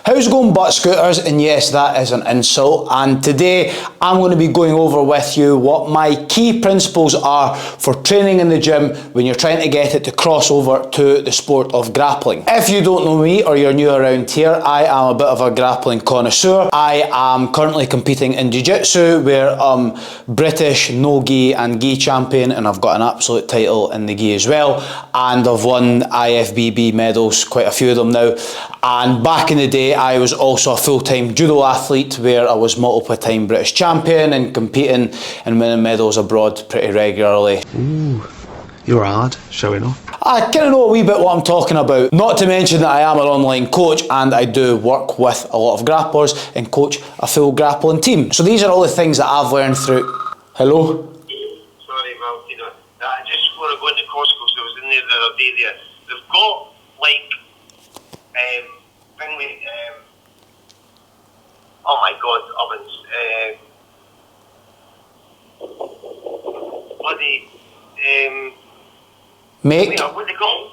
How's it going, butt scooters? And yes, that is an insult. And today I'm going to be going over with you what my key principles are for training in the gym when you're trying to get it to cross over to the sport of grappling. If you don't know me or you're new around here, I am a bit of a grappling connoisseur. I am currently competing in jiu-jitsu where I'm British no-gi and gi champion, and I've got an absolute title in the gi as well. And I've won IFBB medals, quite a few of them now. And back in the day, I was also a full-time judo athlete where I was multiple-time British champion and competing and winning medals abroad pretty regularly. Ooh, you're hard, showing off. I kind of know a wee bit what I'm talking about. Not to mention that I am an online coach and I do work with a lot of grapplers and coach a full grappling team. So these are all the things that I've learned through... Hello? Sorry, Valentino. I just want to go into Costco, so I was in there the other day there. They've got, like, oh my god, ovens. Make? What do they call them?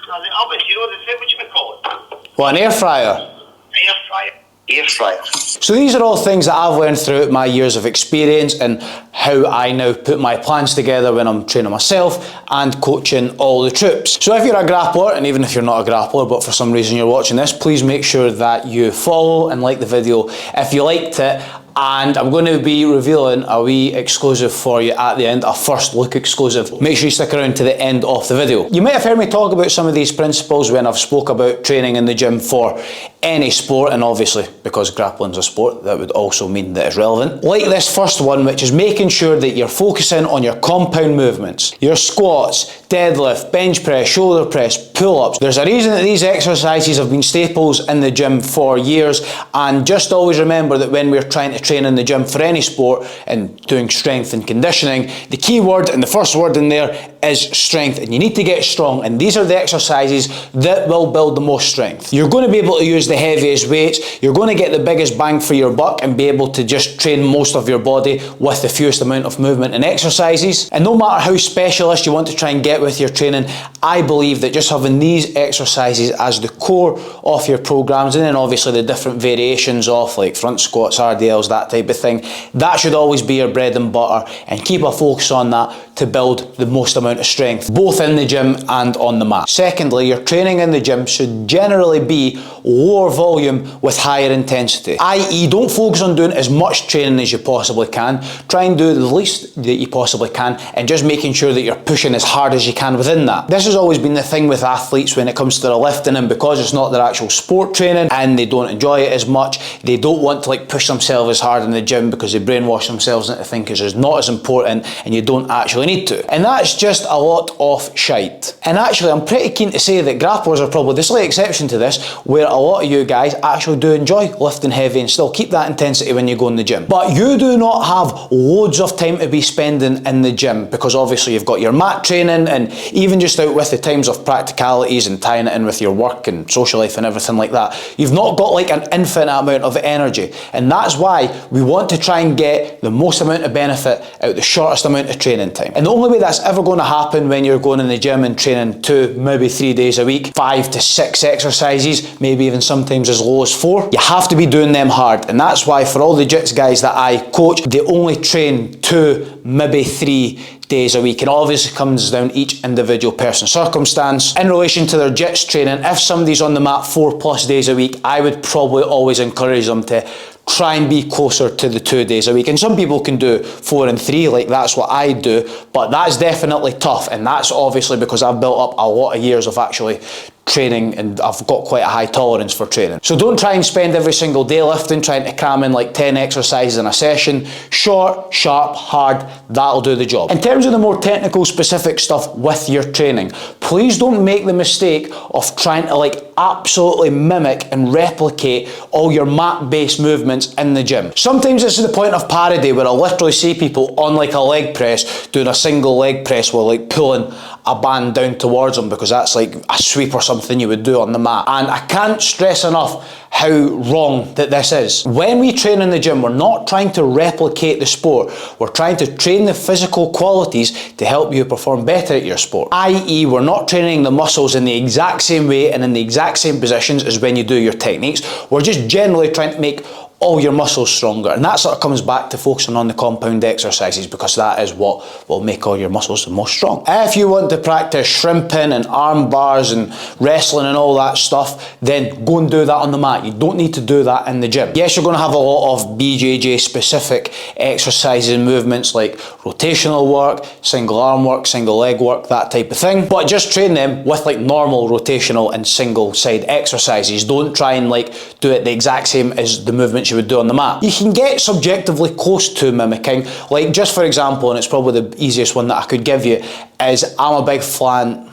The ovens, you know what you call it? What, an air fryer? Air fryer. Air fryer. So these are all things that I've learned throughout my years of experience and how I now put my plans together when I'm training myself and coaching all the troops. So if you're a grappler, and even if you're not a grappler, but for some reason you're watching this, please make sure that you follow and like the video if you liked it. And I'm going to be revealing a wee exclusive for you at the end, a first look exclusive. Make sure you stick around to the end of the video. You might have heard me talk about some of these principles when I've spoke about training in the gym for any sport, and obviously because grappling's a sport, that would also mean that it's relevant. Like this first one, which is making sure that you're focusing on your compound movements, your squats, deadlift, bench press, shoulder press, pull-ups. There's a reason that these exercises have been staples in the gym for years, and just always remember that when we're trying to train in the gym for any sport and doing strength and conditioning, the key word and the first word in there is strength, and you need to get strong, and these are the exercises that will build the most strength. You're going to be able to use the heaviest weights, you're going to get the biggest bang for your buck and be able to just train most of your body with the fewest amount of movement and exercises. And no matter how specialist you want to try and get with your training, I believe that just having these exercises as the core of your programs, and then obviously the different variations of like front squats, RDLs, that type of thing, that should always be your bread and butter, and keep a focus on that to build the most amount of strength, both in the gym and on the mat. Secondly, your training in the gym should generally be lower volume with higher intensity, i.e. don't focus on doing as much training as you possibly can. Try and do the least that you possibly can, and just making sure that you're pushing as hard as you can within that. This has always been the thing with athletes when it comes to the lifting, and because it's not their actual sport training and they don't enjoy it as much, they don't want to like push themselves as hard in the gym because they brainwash themselves into thinking it's not as important and you don't actually need to. And that's just a lot of shite. And actually, I'm pretty keen to say that grapplers are probably the slight exception to this, where a lot of you guys actually do enjoy lifting heavy and still keep that intensity when you go in the gym. But you do not have loads of time to be spending in the gym, because obviously you've got your mat training, and even just out with the times of practicalities and tying it in with your work and social life and everything like that, you've not got like an infinite amount of energy. And that's why we want to try and get the most amount of benefit out the shortest amount of training time. And the only way that's ever going to happen when you're going in the gym and training 2, maybe 3 days a week, 5 to 6 exercises, maybe even sometimes as low as 4, you have to be doing them hard. And that's why for all the jits guys that I coach, they only train 2, maybe 3 days a week, and obviously comes down each individual person's circumstance. In relation to their jits training, if somebody's on the mat 4+ days a week, I would probably always encourage them to try and be closer to the 2 days a week. And some people can do 4 and 3, like that's what I do, but that's definitely tough, and that's obviously because I've built up a lot of years of actually training, and I've got quite a high tolerance for training. So don't try and spend every single day lifting, trying to cram in like 10 exercises in a session. Short, sharp, hard, that'll do the job. In terms of the more technical specific stuff with your training, please don't make the mistake of trying to like absolutely mimic and replicate all your mat-based movements in the gym. Sometimes this is the point of parody, where I'll literally see people on like a leg press doing a single leg press while like pulling a band down towards them, because that's like a sweep or something you would do on the mat. And I can't stress enough how wrong that this is. When we train in the gym, we're not trying to replicate the sport. We're trying to train the physical qualities to help you perform better at your sport. i.e., we're not training the muscles in the exact same way and in the exact same positions as when you do your techniques. We're just generally trying to make all your muscles stronger, and that sort of comes back to focusing on the compound exercises, because that is what will make all your muscles the most strong. If you want to practice shrimping and arm bars and wrestling and all that stuff, then go and do that on the mat. You don't need to do that in the gym. Yes, you're going to have a lot of BJJ specific exercises and movements like rotational work, single arm work, single leg work, that type of thing, but just train them with like normal rotational and single side exercises. Don't try and like do it the exact same as the movements you would do on the mat. You can get subjectively close to mimicking, like just for example, and it's probably the easiest one that I could give you, is I'm a big fan?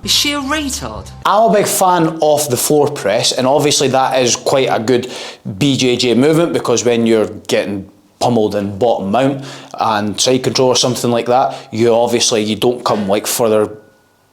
Is she a retard? I'm a big fan of the floor press, and obviously that is quite a good BJJ movement, because when you're getting pummeled in bottom mount and side control or something like that, you don't come like further.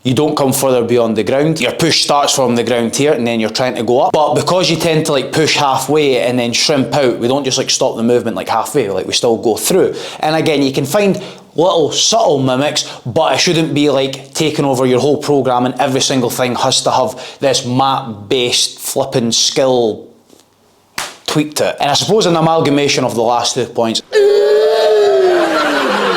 You don't come further beyond the ground. Your push starts from the ground here, and then you're trying to go up. But because you tend to like push halfway and then shrimp out, we don't just like stop the movement like halfway, like we still go through. And again, you can find little subtle mimics, but it shouldn't be like taking over your whole program and every single thing has to have this mat-based flipping skill tweak to it. And I suppose an amalgamation of the last 2 points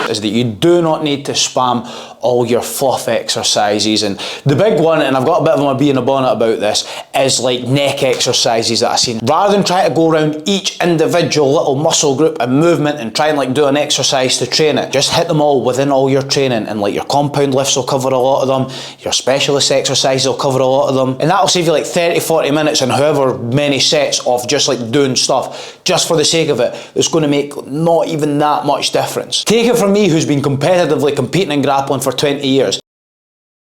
is that you do not need to spam all your fluff exercises. And the big one, and I've got a bit of my bee in a bonnet about this, is like neck exercises that I've seen. Rather than try to go around each individual little muscle group and movement and try and like do an exercise to train it, just hit them all within all your training, and like your compound lifts will cover a lot of them, your specialist exercises will cover a lot of them, and that'll save you like 30-40 minutes and however many sets of just like doing stuff just for the sake of it. It's going to make not even that much difference. Take it from me, who's been competitively competing in grappling for 20 years.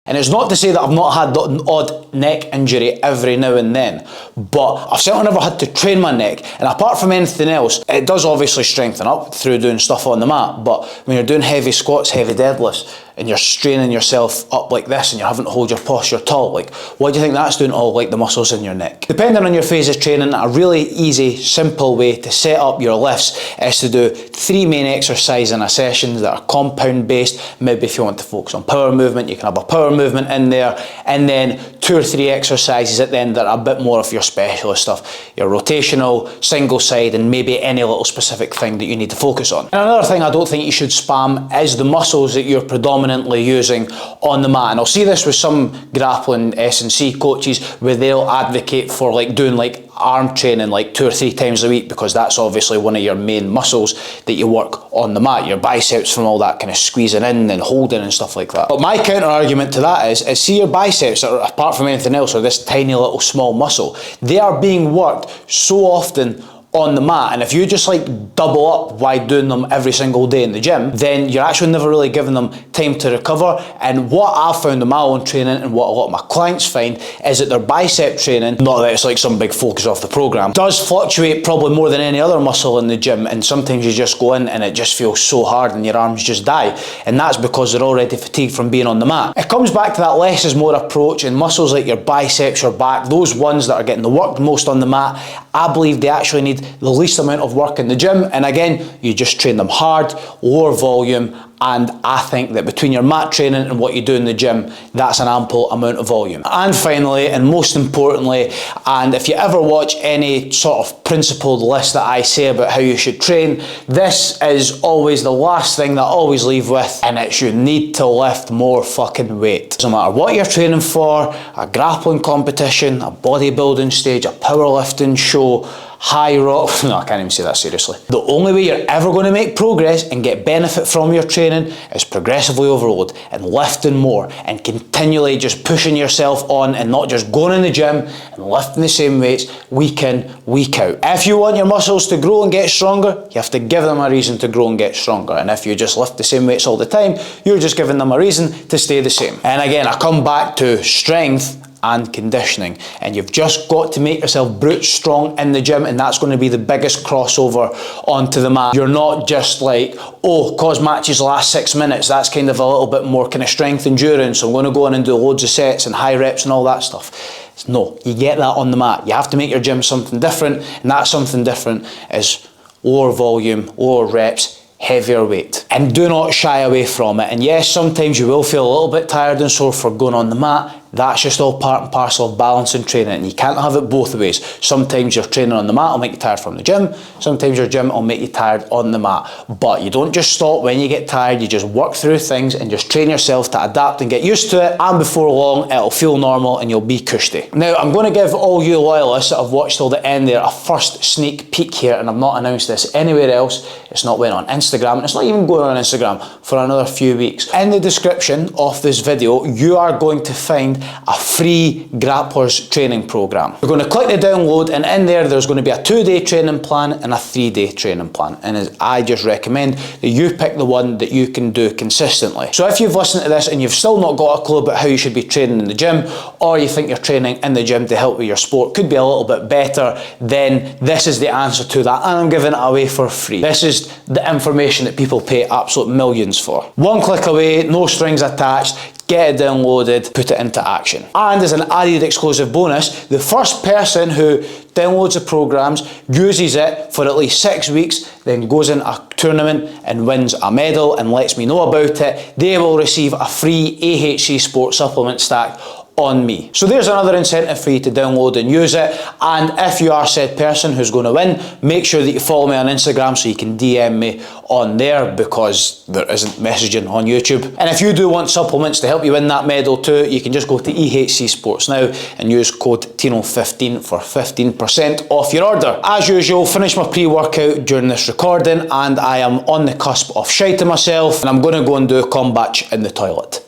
And it's not to say that I've not had the odd neck injury every now and then, but I've certainly never had to train my neck. And apart from anything else, it does obviously strengthen up through doing stuff on the mat, but when you're doing heavy squats, heavy deadlifts, and you're straining yourself up like this and you're having to hold your posture tall, like what do you think that's doing to all like the muscles in your neck? Depending on your phase of training, a really easy, simple way to set up your lifts is to do 3 main exercises in a session that are compound based. Maybe if you want to focus on power movement, you can have a power movement in there, and then 2 or 3 exercises at the end that are a bit more of your specialist stuff, your rotational, single side, and maybe any little specific thing that you need to focus on. And another thing I don't think you should spam is the muscles that you're predominantly using on the mat. And I'll see this with some grappling S&C coaches where they'll advocate for like doing like arm training like 2 or 3 times a week, because that's obviously one of your main muscles that you work on the mat, your biceps from all that kind of squeezing in and holding and stuff like that. But my counter argument to that is see your biceps, that are, apart from anything else, are this tiny little small muscle. They are being worked so often on the mat, and if you just like double up by doing them every single day in the gym, then you're actually never really giving them time to recover. And what I've found in my own training, and what a lot of my clients find, is that their bicep training, not that it's like some big focus off the program, does fluctuate probably more than any other muscle in the gym, and sometimes you just go in and it just feels so hard and your arms just die, and that's because they're already fatigued from being on the mat. It comes back to that less is more approach, and muscles like your biceps, your back, those ones that are getting the work most on the mat, I believe they actually need the least amount of work in the gym. And again, you just train them hard, lower volume, and I think that between your mat training and what you do in the gym, that's an ample amount of volume. And finally, and most importantly, and if you ever watch any sort of principled list that I say about how you should train, this is always the last thing that I always leave with, and it's you need to lift more fucking weight. Doesn't matter what you're training for, a grappling competition, a bodybuilding stage, a powerlifting show, high rock, no, I can't even say that seriously. The only way you're ever going to make progress and get benefit from your training is progressively overload and lifting more and continually just pushing yourself on, and not just going in the gym and lifting the same weights week in, week out. If you want your muscles to grow and get stronger, you have to give them a reason to grow and get stronger. And if you just lift the same weights all the time, you're just giving them a reason to stay the same. And again, I come back to strength and conditioning. And you've just got to make yourself brute strong in the gym, and that's going to be the biggest crossover onto the mat. You're not just like, oh, cause matches last 6 minutes, that's kind of a little bit more kind of strength endurance, so I'm going to go in and do loads of sets and high reps and all that stuff. No, you get that on the mat. You have to make your gym something different, and that something different is lower volume, lower reps, heavier weight. And do not shy away from it. And yes, sometimes you will feel a little bit tired and sore for going on the mat. That's just all part and parcel of balancing training, and you can't have it both ways. Sometimes your training on the mat will make you tired from the gym, sometimes your gym will make you tired on the mat. But you don't just stop when you get tired, you just work through things and just train yourself to adapt and get used to it, and before long it'll feel normal and you'll be cushy. Now I'm going to give all you loyalists that have watched till the end there a first sneak peek here, and I've not announced this anywhere else. It's not went on Instagram, and it's not even going on Instagram for another few weeks. In the description of this video you are going to find a free grapplers training program. You're going to click the download, and in there's going to be a 2-day training plan and a 3-day training plan, and I just recommend that you pick the one that you can do consistently. So if you've listened to this and you've still not got a clue about how you should be training in the gym, or you think you're training in the gym to help with your sport could be a little bit better, then this is the answer to that, and I'm giving it away for free. This is the information that people pay absolute millions for. One click away, no strings attached. Get it downloaded, put it into action. And as an added exclusive bonus, the first person who downloads the programs, uses it for at least 6 weeks, then goes in a tournament and wins a medal and lets me know about it, they will receive a free AHC Sports supplement stack on me. So there's another incentive for you to download and use it. And if you are said person who's going to win, make sure that you follow me on Instagram so you can DM me on there, because there isn't messaging on YouTube. And if you do want supplements to help you win that medal too, you can just go to EHC Sports now and use code TINO15 for 15% off your order. As usual, finish my pre-workout during this recording, and I am on the cusp of shiting myself, and I'm going to go and do a combat in the toilet.